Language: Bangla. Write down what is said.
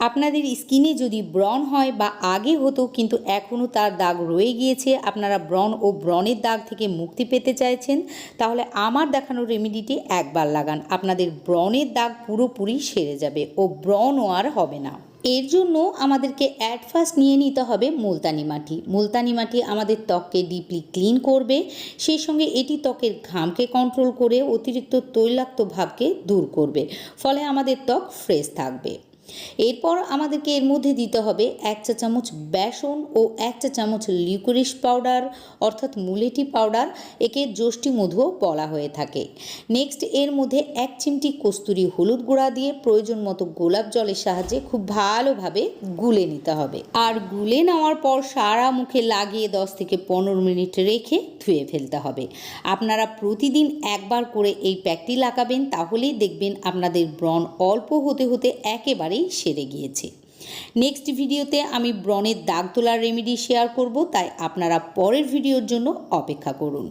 আপনাদের স্কিনে যদি ব্রণ হয় বা আগে হতো কিন্তু এখনও তার দাগ রয়ে গিয়েছে, আপনারা ব্রণ ও ব্রণের দাগ থেকে মুক্তি পেতে চাইছেন, তাহলে আমার দেখানো রেমেডিটি একবার লাগান। আপনাদের ব্রণের দাগ পুরোপুরি সেরে যাবে ও ব্রণও আর হবে না। এর জন্য আমাদেরকে অ্যাট ফার্স্ট নিয়ে নিতে হবে মুলতানি মাটি। মুলতানি মাটি আমাদের ত্বককে ডিপলি ক্লিন করবে, সেই সঙ্গে এটি ত্বকের ঘামকে কন্ট্রোল করে অতিরিক্ত তৈলাক্ত ভাবকে দূর করবে, ফলে আমাদের ত্বক ফ্রেশ থাকবে। এরপর আমাদেরকে এর মধ্যে দিতে হবে 1 চা চামচ বেসন ও 1 চা চামচ লিকোরিস পাউডার অর্থাৎ মুলেটি পাউডার, একে যষ্টি মধুও বলা হয়ে থাকে। নেক্সট এর মধ্যে 1 চিমটি কস্তুরি হলুদ গুঁড়া দিয়ে প্রয়োজন মতো গোলাপ জলের সাহায্যে খুব ভালোভাবে গুলে নিতে হবে। আর গুলে নেওয়ার পর সারা মুখে লাগিয়ে 10 থেকে 15 মিনিট রেখে ধুয়ে ফেলতে হবে। আপনারা প্রতিদিন একবার করে এই প্যাকটি লাগাবেন, তাহলেই দেখবেন আপনাদের ব্রণ অল্প হতে হতে একেবারেই সেরে গিয়েছে। নেক্সট ভিডিওতে আমি ব্রণের দাগ তোলার রেমেডি শেয়ার করব, তাই আপনারা পরের ভিডিওর জন্য অপেক্ষা করুন।